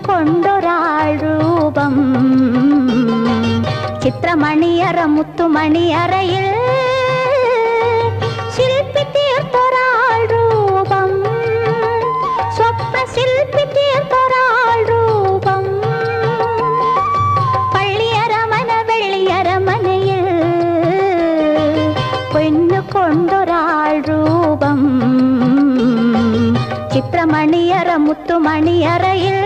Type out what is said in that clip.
കൊണ്ടൊരാൾ രൂപം ചിത്രമണിയറ മുത്തുമണിയറയിൽ ശില്പി തീർത്തൊരാൾ രൂപം സ്വപ്ന ശില്പി തീർത്തൊരാൾ രൂപം പള്ളിയരമന വെള്ളിയരമനയിൽ പൊന്നു കൊണ്ടൊരാൾ രൂപം ചിത്രമണിയറ മുത്തുമണിയറയിൽ